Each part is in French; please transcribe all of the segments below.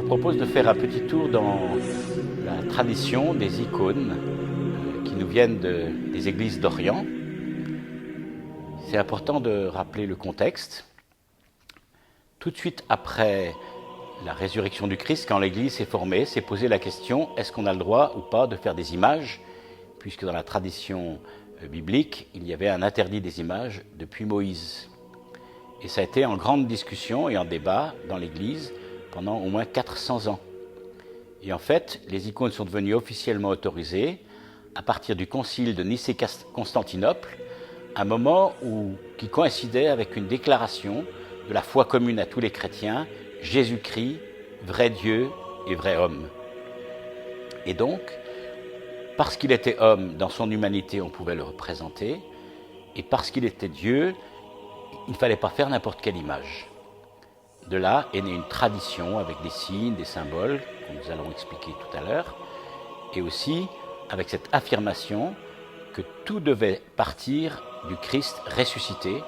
propose de faire un petit tour dans la tradition des icônes qui nous viennent des églises d'Orient. C'est important de rappeler le contexte. Tout de suite après la résurrection du Christ, quand l'Église s'est formée, s'est posé la question, est-ce qu'on a le droit ou pas de faire des images, puisque dans la tradition biblique, il y avait un interdit des images depuis Moïse. Et ça a été en grande discussion et en débat dans l'Église pendant au moins 400 ans. Et en fait, les icônes sont devenues officiellement autorisées à partir du concile de Nicée-Constantinople, un moment qui coïncidait avec une déclaration de la foi commune à tous les chrétiens, Jésus-Christ, vrai Dieu et vrai homme. Et donc, parce qu'il était homme, dans son humanité, on pouvait le représenter, et parce qu'il était Dieu, il ne fallait pas faire n'importe quelle image. De là est née une tradition avec des signes, des symboles, que nous allons expliquer tout à l'heure, et aussi avec cette affirmation que tout devait partir du Christ ressuscité,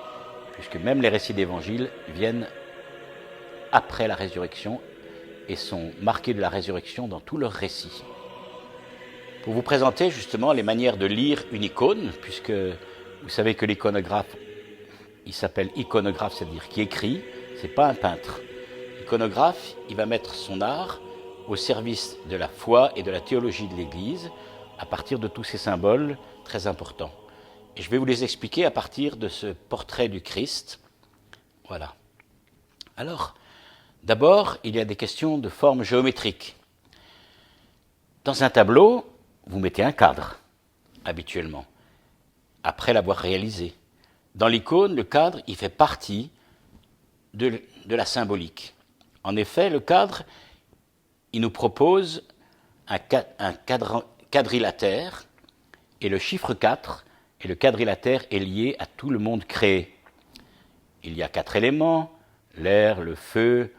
puisque même les récits d'évangile viennent après la résurrection et sont marqués de la résurrection dans tous leurs récits. Pour vous présenter justement les manières de lire une icône, puisque vous savez que l'iconographe, il s'appelle iconographe, c'est-à-dire qui écrit, c'est pas un peintre. L'iconographe, il va mettre son art au service de la foi et de la théologie de l'Église à partir de tous ces symboles très importants. Et je vais vous les expliquer à partir de ce portrait du Christ. Voilà. Alors, d'abord, il y a des questions de forme géométrique. Dans un tableau, vous mettez un cadre, habituellement, après l'avoir réalisé. Dans l'icône, le cadre, il fait partie de la symbolique. En effet, le cadre, il nous propose un quadrilatère, et le chiffre 4, et le quadrilatère est lié à tout le monde créé. Il y a 4 éléments, l'air, le feu,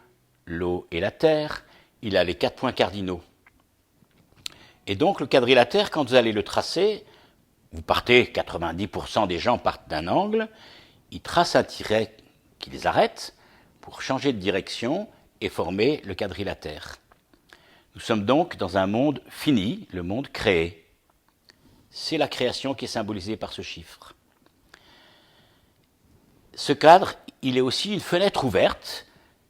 l'eau et la terre. Il a les 4 points cardinaux. Et donc le quadrilatère, quand vous allez le tracer, vous partez, 90% des gens partent d'un angle, ils tracent un tiret qui les arrête pour changer de direction et former le quadrilatère. Nous sommes donc dans un monde fini, le monde créé. C'est la création qui est symbolisée par ce chiffre. Ce cadre, il est aussi une fenêtre ouverte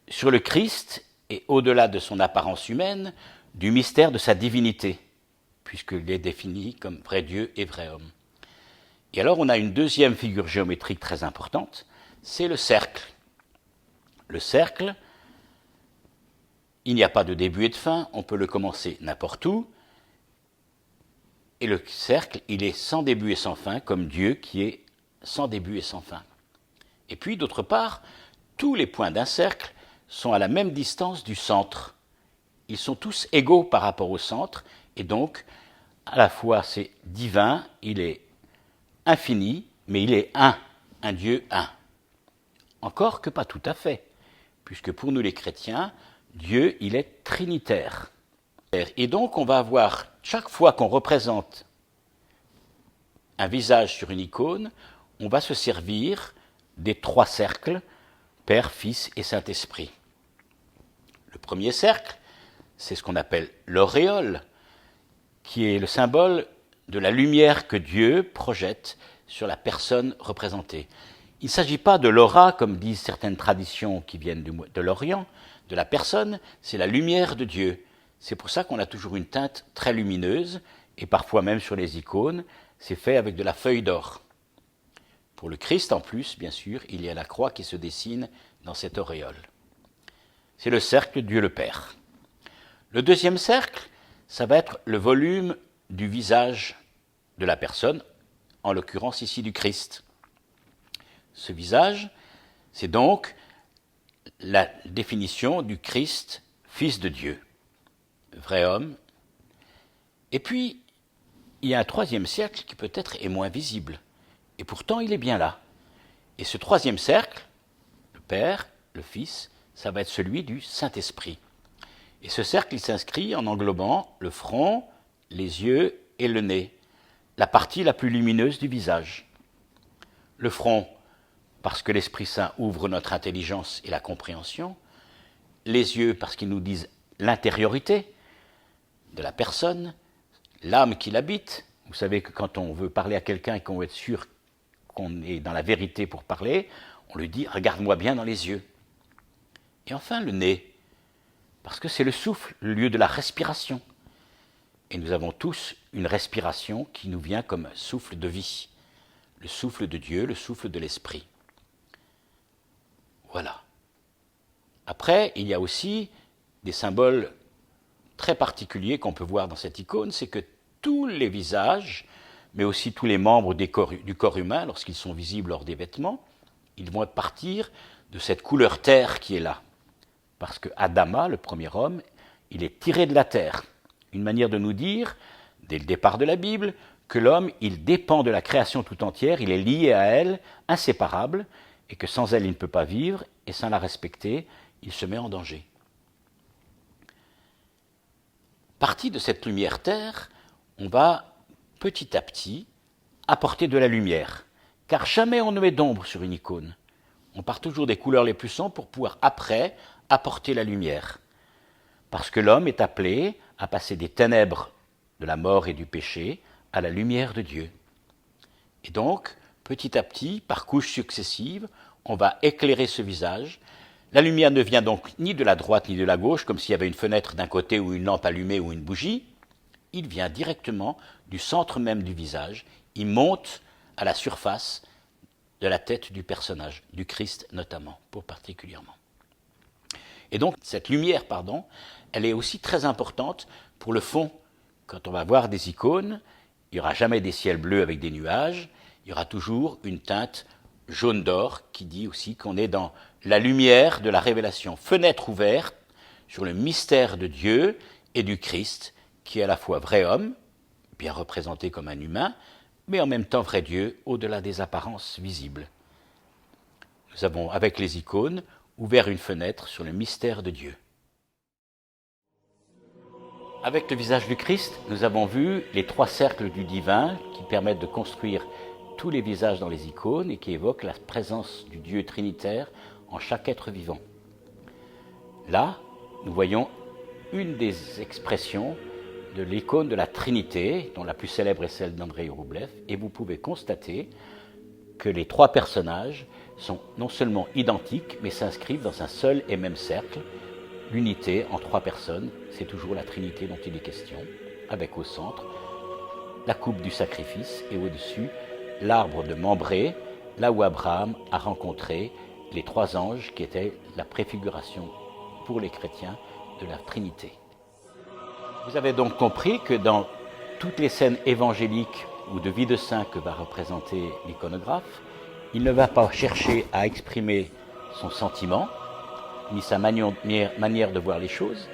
sur le Christ et au-delà de son apparence humaine, du mystère de sa divinité, puisqu'il est défini comme vrai Dieu et vrai homme. Et alors on a une deuxième figure géométrique très importante, c'est le cercle. Le cercle, il n'y a pas de début et de fin, on peut le commencer n'importe où, et le cercle, il est sans début et sans fin, comme Dieu qui est sans début et sans fin. Et puis, d'autre part, tous les points d'un cercle sont à la même distance du centre. Ils sont tous égaux par rapport au centre, et donc, à la fois c'est divin, il est infini, mais il est un Dieu un. Encore que pas tout à fait, puisque pour nous les chrétiens, Dieu, il est trinitaire. Et donc, on va avoir, chaque fois qu'on représente un visage sur une icône, on va se servir des 3 cercles, Père, Fils et Saint-Esprit. Le premier cercle, c'est ce qu'on appelle l'auréole, qui est le symbole de la lumière que Dieu projette sur la personne représentée. Il ne s'agit pas de l'aura, comme disent certaines traditions qui viennent de l'Orient, de la personne, c'est la lumière de Dieu. C'est pour ça qu'on a toujours une teinte très lumineuse, et parfois même sur les icônes, c'est fait avec de la feuille d'or. Pour le Christ, en plus, bien sûr, il y a la croix qui se dessine dans cette auréole. C'est le cercle Dieu le Père. Le deuxième cercle, ça va être le volume du visage de la personne, en l'occurrence ici du Christ. Ce visage, c'est donc la définition du Christ, Fils de Dieu, vrai homme. Et puis, il y a un troisième cercle qui peut-être est moins visible, et pourtant il est bien là. Et ce troisième cercle, le Père, le Fils, ça va être celui du Saint-Esprit. Et ce cercle, il s'inscrit en englobant le front, les yeux et le nez, la partie la plus lumineuse du visage. Le front, parce que l'Esprit Saint ouvre notre intelligence et la compréhension, les yeux, parce qu'ils nous disent l'intériorité de la personne, l'âme qui l'habite. Vous savez que quand on veut parler à quelqu'un et qu'on veut être sûr qu'on est dans la vérité pour parler, on lui dit « regarde-moi bien dans les yeux ». Et enfin le nez, parce que c'est le souffle, le lieu de la respiration. Et nous avons tous une respiration qui nous vient comme un souffle de vie, le souffle de Dieu, le souffle de l'Esprit. Voilà. Après, il y a aussi des symboles très particuliers qu'on peut voir dans cette icône, c'est que tous les visages, mais aussi tous les membres du corps humain, lorsqu'ils sont visibles hors des vêtements, ils vont partir de cette couleur terre qui est là. Parce que Adama, le premier homme, il est tiré de la terre. Une manière de nous dire, dès le départ de la Bible, que l'homme, il dépend de la création tout entière, il est lié à elle, inséparable, et que sans elle, il ne peut pas vivre, et sans la respecter, il se met en danger. Parti de cette lumière terre, on va petit à petit apporter de la lumière, car jamais on ne met d'ombre sur une icône. On part toujours des couleurs les plus sombres pour pouvoir après apporter la lumière. Parce que l'homme est appelé à passer des ténèbres de la mort et du péché à la lumière de Dieu. Et donc, petit à petit, par couches successives, on va éclairer ce visage. La lumière ne vient donc ni de la droite ni de la gauche, comme s'il y avait une fenêtre d'un côté ou une lampe allumée ou une bougie. Il vient directement du centre même du visage. Il monte à la surface de la tête du personnage, du Christ notamment, pour particulièrement. Et donc, cette lumière, elle est aussi très importante pour le fond. Quand on va voir des icônes, il n'y aura jamais des ciels bleus avec des nuages, il y aura toujours une teinte jaune d'or qui dit aussi qu'on est dans la lumière de la révélation. Fenêtre ouverte sur le mystère de Dieu et du Christ, qui est à la fois vrai homme, bien représenté comme un humain, mais en même temps vrai Dieu, au-delà des apparences visibles. Nous avons, avec les icônes, ouvert une fenêtre sur le mystère de Dieu. Avec le visage du Christ, nous avons vu les 3 cercles du divin qui permettent de construire tous les visages dans les icônes et qui évoquent la présence du Dieu trinitaire en chaque être vivant. Là, nous voyons une des expressions de l'icône de la Trinité, dont la plus célèbre est celle d'Andrei Roublev, et vous pouvez constater que les 3 personnages sont non seulement identiques, mais s'inscrivent dans un seul et même cercle. L'unité en 3 personnes, c'est toujours la Trinité dont il est question, avec au centre la coupe du sacrifice et au-dessus l'arbre de Mambré, là où Abraham a rencontré les 3 anges qui étaient la préfiguration pour les chrétiens de la Trinité. Vous avez donc compris que dans toutes les scènes évangéliques ou de vie de saint que va représenter l'iconographe, il ne va pas chercher à exprimer son sentiment, ni sa manière de voir les choses.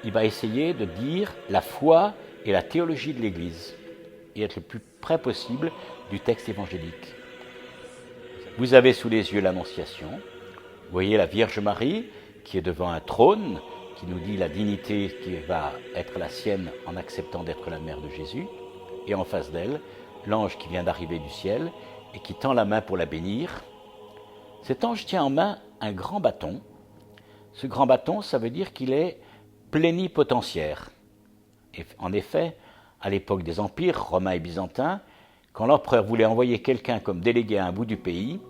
Il va essayer de dire la foi et la théologie de l'Église et être le plus près possible du texte évangélique. Vous avez sous les yeux l'Annonciation. Vous voyez la Vierge Marie qui est devant un trône qui nous dit la dignité qui va être la sienne en acceptant d'être la mère de Jésus. Et en face d'elle, l'ange qui vient d'arriver du ciel et qui tend la main pour la bénir. Cet ange tient en main un grand bâton. Ce grand bâton, ça veut dire qu'il est plénipotentiaire. Et en effet, à l'époque des empires romains et byzantins, quand l'empereur voulait envoyer quelqu'un comme délégué à un bout du pays,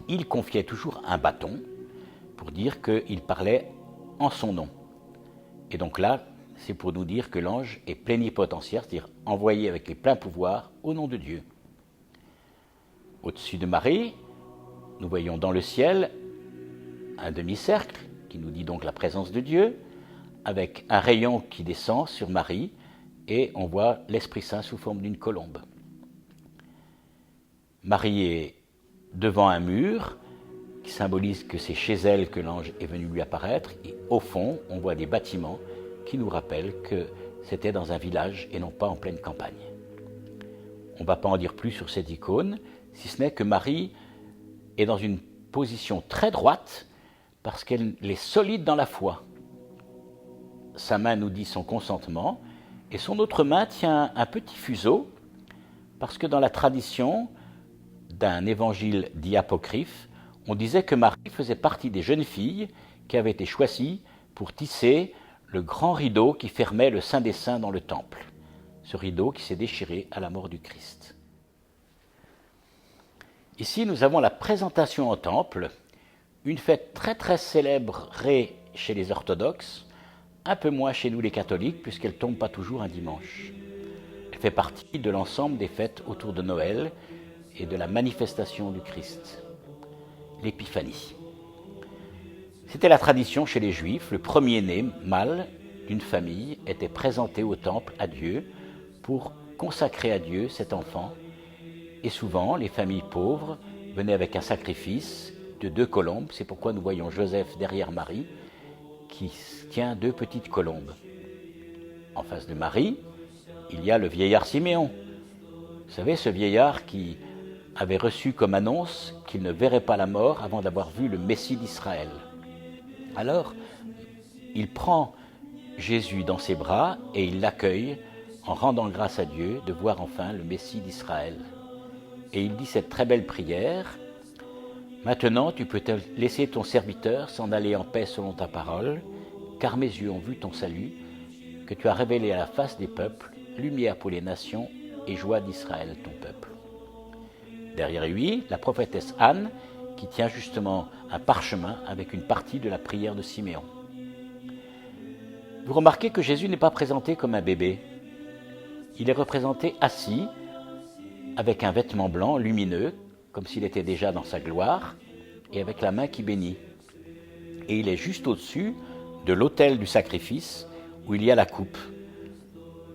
il confiait toujours un bâton pour dire qu'il parlait en son nom. Et donc là, c'est pour nous dire que l'ange est plénipotentiaire, c'est-à-dire envoyé avec les pleins pouvoirs au nom de Dieu. Au-dessus de Marie, nous voyons dans le ciel un demi-cercle qui nous dit donc la présence de Dieu, avec un rayon qui descend sur Marie, et on voit l'Esprit Saint sous forme d'une colombe. Marie est devant un mur qui symbolise que c'est chez elle que l'ange est venu lui apparaître, et au fond, on voit des bâtiments qui nous rappellent que c'était dans un village et non pas en pleine campagne. On ne va pas en dire plus sur cette icône, si ce n'est que Marie est dans une position très droite parce qu'elle est solide dans la foi. Sa main nous dit son consentement et son autre main tient un petit fuseau parce que dans la tradition d'un évangile dit apocryphe, on disait que Marie faisait partie des jeunes filles qui avaient été choisies pour tisser le grand rideau qui fermait le Saint des Saints dans le temple, ce rideau qui s'est déchiré à la mort du Christ. Ici, nous avons la présentation au temple, une fête très très célébrée chez les orthodoxes, un peu moins chez nous les catholiques, puisqu'elle ne tombe pas toujours un dimanche. Elle fait partie de l'ensemble des fêtes autour de Noël et de la manifestation du Christ, l'épiphanie. C'était la tradition chez les Juifs, le premier-né mâle d'une famille était présenté au temple à Dieu pour consacrer à Dieu cet enfant. Et souvent, les familles pauvres venaient avec un sacrifice de 2 colombes. C'est pourquoi nous voyons Joseph derrière Marie, qui tient 2 petites colombes. En face de Marie, il y a le vieillard Siméon. Vous savez, ce vieillard qui avait reçu comme annonce qu'il ne verrait pas la mort avant d'avoir vu le Messie d'Israël. Alors, il prend Jésus dans ses bras et il l'accueille en rendant grâce à Dieu de voir enfin le Messie d'Israël. Et il dit cette très belle prière, « Maintenant tu peux te laisser ton serviteur s'en aller en paix selon ta parole, car mes yeux ont vu ton salut, que tu as révélé à la face des peuples, lumière pour les nations et joie d'Israël, ton peuple. » Derrière lui, la prophétesse Anne, qui tient justement un parchemin avec une partie de la prière de Siméon. Vous remarquez que Jésus n'est pas présenté comme un bébé. Il est représenté assis, avec un vêtement blanc lumineux, comme s'il était déjà dans sa gloire, et avec la main qui bénit. Et il est juste au-dessus de l'autel du sacrifice, où il y a la coupe.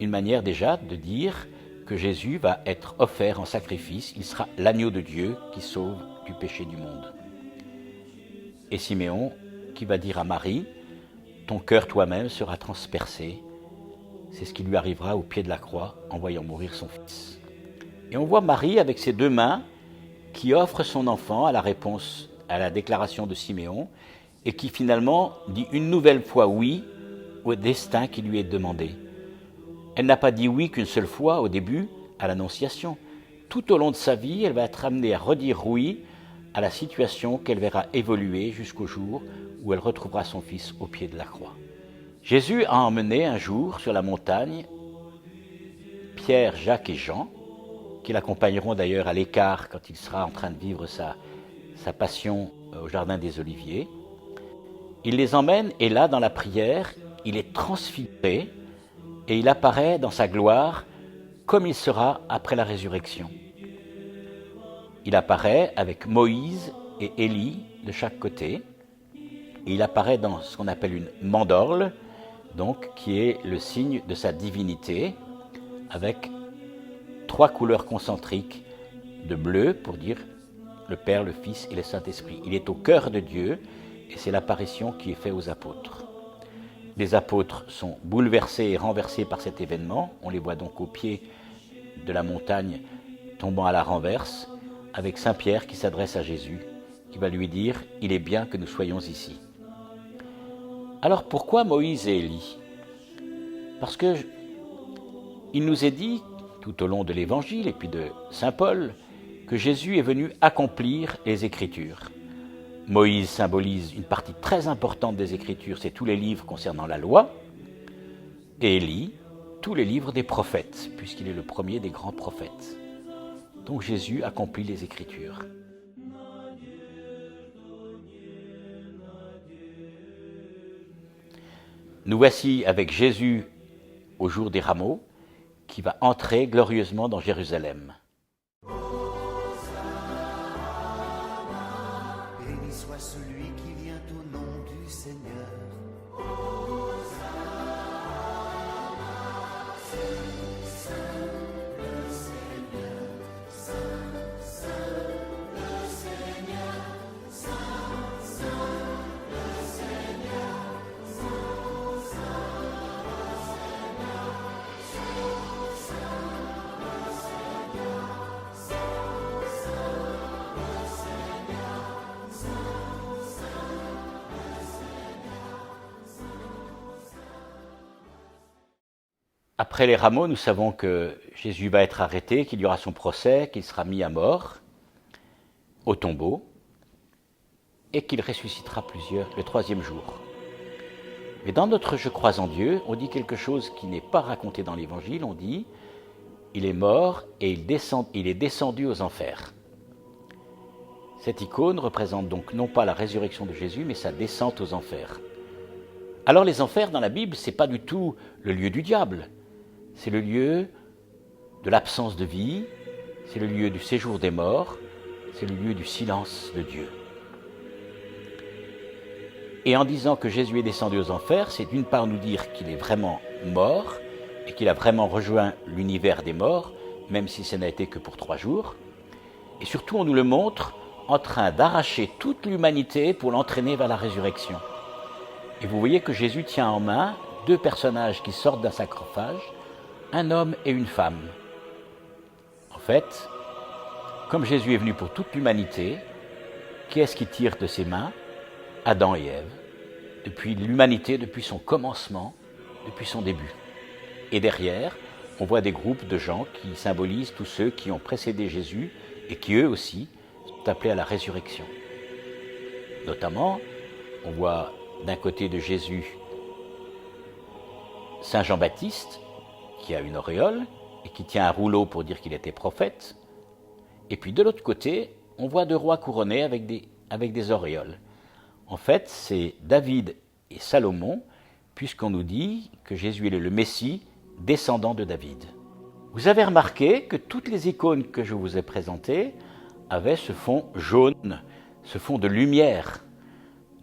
Une manière déjà de dire que Jésus va être offert en sacrifice, il sera l'agneau de Dieu qui sauve du péché du monde. Et Siméon qui va dire à Marie, « Ton cœur toi-même sera transpercé ». C'est ce qui lui arrivera au pied de la croix en voyant mourir son fils. Et on voit Marie avec ses 2 mains qui offre son enfant à la réponse à la déclaration de Siméon et qui finalement dit une nouvelle fois oui au destin qui lui est demandé. Elle n'a pas dit oui qu'une seule fois au début, à l'Annonciation. Tout au long de sa vie, elle va être amenée à redire oui à la situation qu'elle verra évoluer jusqu'au jour où elle retrouvera son fils au pied de la croix. Jésus a emmené un jour sur la montagne Pierre, Jacques et Jean, qui l'accompagneront d'ailleurs à l'écart quand il sera en train de vivre sa passion au Jardin des Oliviers. Il les emmène et là, dans la prière, il est transfiguré et il apparaît dans sa gloire comme il sera après la résurrection. Il apparaît avec Moïse et Élie de chaque côté. Et il apparaît dans ce qu'on appelle une mandorle, donc qui est le signe de sa divinité, avec 3 couleurs concentriques de bleu pour dire le Père, le Fils et le Saint-Esprit. Il est au cœur de Dieu et c'est l'apparition qui est faite aux apôtres. Les apôtres sont bouleversés et renversés par cet événement. On les voit donc au pied de la montagne tombant à la renverse, avec Saint Pierre qui s'adresse à Jésus, qui va lui dire « Il est bien que nous soyons ici ». Alors pourquoi Moïse et Élie? Parce que il nous est dit, tout au long de l'Évangile et puis de Saint Paul, que Jésus est venu accomplir les Écritures. Moïse symbolise une partie très importante des Écritures, c'est tous les livres concernant la loi, et Élie, tous les livres des prophètes, puisqu'il est le premier des grands prophètes. Donc Jésus accomplit les Écritures. Nous voici avec Jésus au jour des rameaux, qui va entrer glorieusement dans Jérusalem. Béni soit celui qui vient au nom du Seigneur. Après les rameaux, nous savons que Jésus va être arrêté, qu'il y aura son procès, qu'il sera mis à mort au tombeau et qu'il ressuscitera le 3e jour. Mais dans notre Je crois en Dieu, on dit quelque chose qui n'est pas raconté dans l'Évangile, on dit « il est mort et il est descendu aux enfers ». Cette icône représente donc non pas la résurrection de Jésus, mais sa descente aux enfers. Alors les enfers dans la Bible, ce n'est pas du tout le lieu du diable, c'est le lieu de l'absence de vie, c'est le lieu du séjour des morts, c'est le lieu du silence de Dieu. Et en disant que Jésus est descendu aux enfers, c'est d'une part nous dire qu'il est vraiment mort et qu'il a vraiment rejoint l'univers des morts, même si ce n'a été que pour 3 jours. Et surtout, on nous le montre en train d'arracher toute l'humanité pour l'entraîner vers la résurrection. Et vous voyez que Jésus tient en main 2 personnages qui sortent d'un sarcophage, un homme et une femme. En fait, comme Jésus est venu pour toute l'humanité, qui est-ce qui tire de ses mains ? Adam et Ève, depuis l'humanité, depuis son commencement, depuis son début. Et derrière, on voit des groupes de gens qui symbolisent tous ceux qui ont précédé Jésus et qui eux aussi sont appelés à la résurrection. Notamment, on voit d'un côté de Jésus Saint Jean-Baptiste, qui a une auréole et qui tient un rouleau pour dire qu'il était prophète. Et puis de l'autre côté, on voit 2 rois couronnés avec des auréoles. En fait, c'est David et Salomon, puisqu'on nous dit que Jésus est le Messie descendant de David. Vous avez remarqué que toutes les icônes que je vous ai présentées avaient ce fond jaune, ce fond de lumière.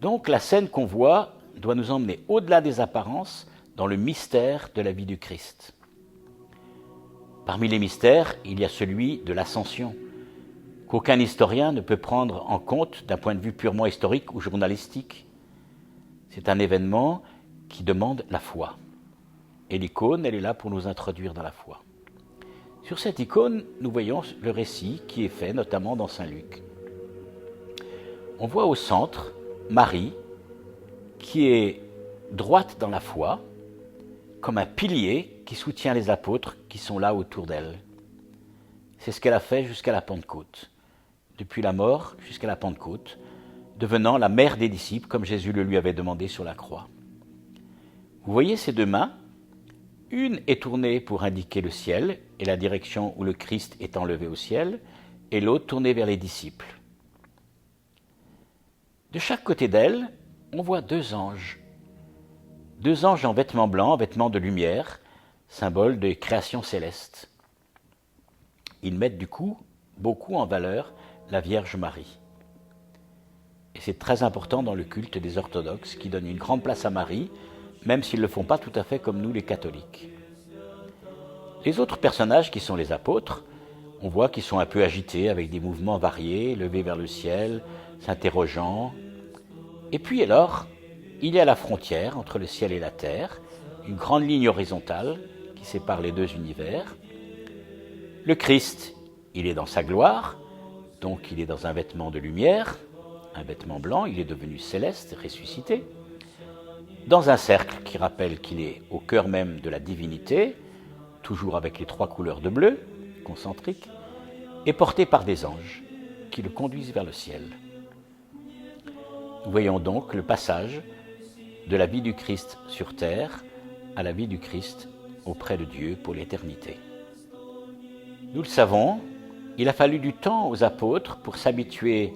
Donc la scène qu'on voit doit nous emmener au-delà des apparences dans le mystère de la vie du Christ. Parmi les mystères, il y a celui de l'ascension, qu'aucun historien ne peut prendre en compte d'un point de vue purement historique ou journalistique. C'est un événement qui demande la foi. Et l'icône, elle est là pour nous introduire dans la foi. Sur cette icône, nous voyons le récit qui est fait notamment dans Saint Luc. On voit au centre Marie, qui est droite dans la foi, comme un pilier qui soutient les apôtres qui sont là autour d'elle. C'est ce qu'elle a fait jusqu'à la Pentecôte. Depuis la mort jusqu'à la Pentecôte, devenant la mère des disciples, comme Jésus le lui avait demandé sur la croix. Vous voyez ces 2 mains ? Une est tournée pour indiquer le ciel et la direction où le Christ est enlevé au ciel, et l'autre tournée vers les disciples. De chaque côté d'elle, on voit 2 anges. 2 anges en vêtements blancs, vêtements de lumière, symbole de création céleste. Ils mettent du coup beaucoup en valeur la Vierge Marie. Et c'est très important dans le culte des orthodoxes qui donnent une grande place à Marie, même s'ils ne le font pas tout à fait comme nous les catholiques. Les autres personnages qui sont les apôtres, on voit qu'ils sont un peu agités avec des mouvements variés, levés vers le ciel, s'interrogeant. Et puis alors, il y a la frontière entre le ciel et la terre, une grande ligne horizontale qui sépare les 2 univers. Le Christ, il est dans sa gloire, donc il est dans un vêtement de lumière, un vêtement blanc, il est devenu céleste, ressuscité, dans un cercle qui rappelle qu'il est au cœur même de la divinité, toujours avec les 3 couleurs de bleu, concentriques, et porté par des anges qui le conduisent vers le ciel. Nous voyons donc le passage de la vie du Christ sur terre à la vie du Christ auprès de Dieu pour l'éternité. Nous le savons, il a fallu du temps aux apôtres pour s'habituer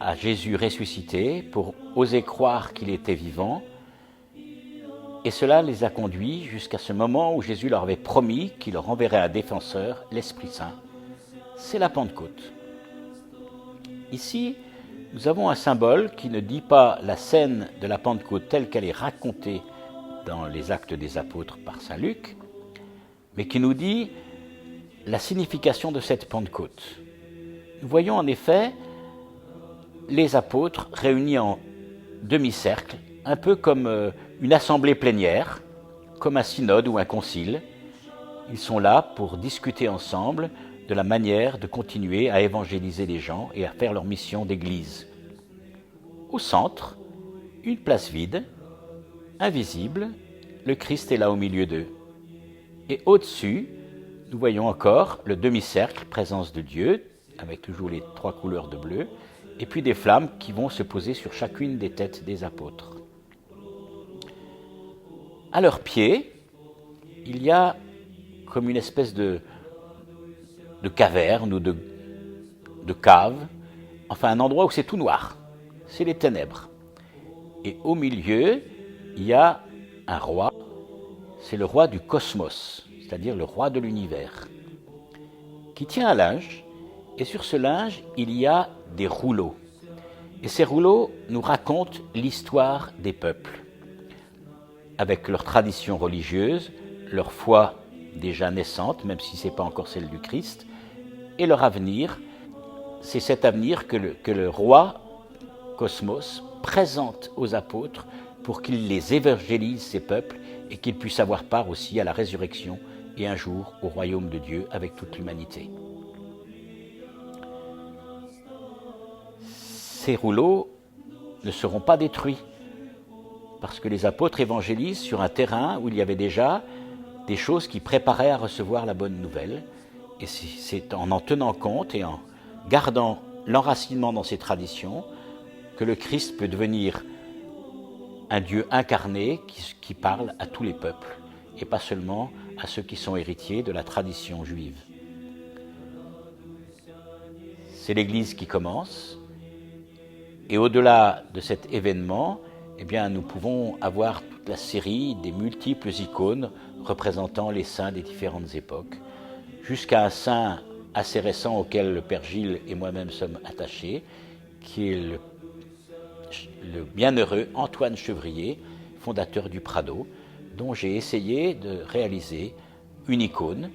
à Jésus ressuscité, pour oser croire qu'il était vivant, et cela les a conduits jusqu'à ce moment où Jésus leur avait promis qu'il leur enverrait un défenseur, l'Esprit Saint. C'est la Pentecôte. Ici, nous avons un symbole qui ne dit pas la scène de la Pentecôte telle qu'elle est racontée dans les Actes des Apôtres par saint Luc, mais qui nous dit la signification de cette Pentecôte. Nous voyons en effet les apôtres réunis en demi-cercle, un peu comme une assemblée plénière, comme un synode ou un concile. Ils sont là pour discuter ensemble de la manière de continuer à évangéliser les gens et à faire leur mission d'église. Au centre, une place vide, invisible, le Christ est là au milieu d'eux. Et au-dessus, nous voyons encore le demi-cercle, présence de Dieu, avec toujours les 3 couleurs de bleu, et puis des flammes qui vont se poser sur chacune des têtes des apôtres. À leurs pieds, il y a comme une espèce de caverne ou de cave, enfin un endroit où c'est tout noir, c'est les ténèbres. Et au milieu, il y a un roi, c'est le roi du cosmos, c'est-à-dire le roi de l'univers, qui tient un linge, et sur ce linge, il y a des rouleaux. Et ces rouleaux nous racontent l'histoire des peuples, avec leur tradition religieuse, leur foi déjà naissante, même si ce n'est pas encore celle du Christ, et leur avenir. C'est cet avenir que le roi Cosmos présente aux apôtres pour qu'ils les évangélisent, ces peuples, et qu'ils puissent avoir part aussi à la résurrection et un jour au royaume de Dieu avec toute l'humanité. Ces rouleaux ne seront pas détruits parce que les apôtres évangélisent sur un terrain où il y avait déjà des choses qui préparaient à recevoir la bonne nouvelle. Et c'est en tenant compte et en gardant l'enracinement dans ces traditions que le Christ peut devenir un Dieu incarné qui parle à tous les peuples et pas seulement à ceux qui sont héritiers de la tradition juive. C'est l'Église qui commence et au-delà de cet événement, eh bien, nous pouvons avoir toute la série des multiples icônes représentant les saints des différentes époques, jusqu'à un saint assez récent auquel le Père Gilles et moi-même sommes attachés, qui est le bienheureux Antoine Chevrier, fondateur du Prado, dont j'ai essayé de réaliser une icône.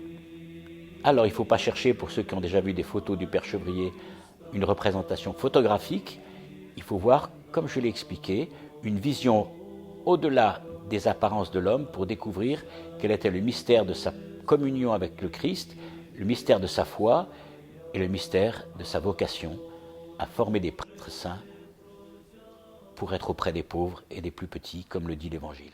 Alors il ne faut pas chercher, pour ceux qui ont déjà vu des photos du Père Chevrier, une représentation photographique. Il faut voir, comme je l'ai expliqué, une vision au-delà des apparences de l'homme pour découvrir quel était le mystère de sa communion avec le Christ, le mystère de sa foi et le mystère de sa vocation à former des prêtres saints pour être auprès des pauvres et des plus petits, comme le dit l'Évangile.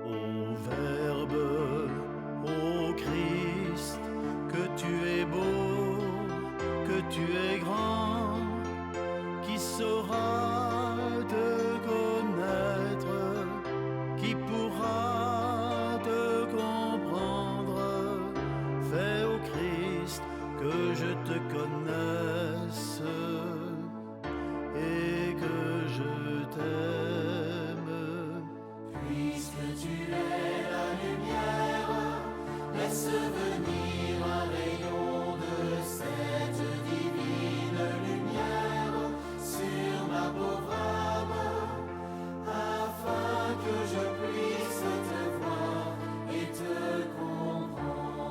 Ô Verbe, ô Christ, que tu es beau, que tu es grand, qui saura te connaître, qui pourra te comprendre. Fais au Christ que je te connaisse et que je t'aime. Puisque tu es la lumière, laisse venir un rayon de cette divine lumière sur ma pauvre âme, afin que je puisse te voir et te comprendre.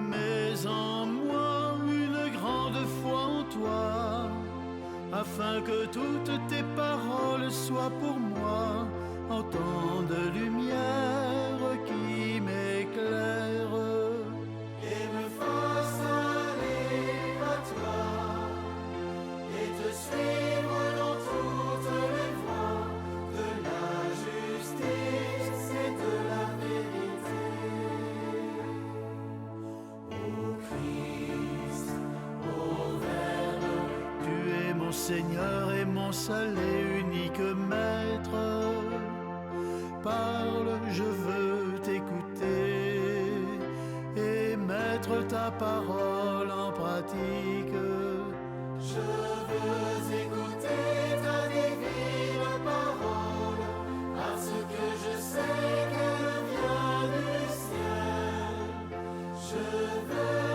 Mets en moi une grande foi en toi, afin que toutes tes paroles soient pour moi autant de lumière qui m'éclaire et me fasse aller à toi et te suivre dans toutes les voies de la justice et de la vérité. Ô Christ, ô Verbe, tu es mon Seigneur et mon seul et unique Maître. Parle, je veux t'écouter et mettre ta parole en pratique. Je veux écouter ta divine parole, parce que je sais qu'elle vient du ciel. Je veux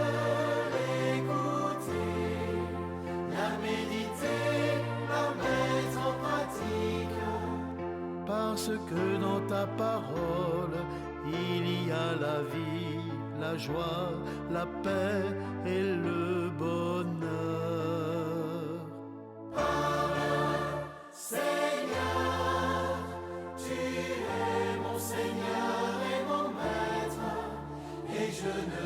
l'écouter, la méditer, la mettre en pratique. Parce que dans ta parole, il y a la vie, la joie, la paix et le bonheur. Parle, Seigneur, tu es mon Seigneur et mon Maître, et je ne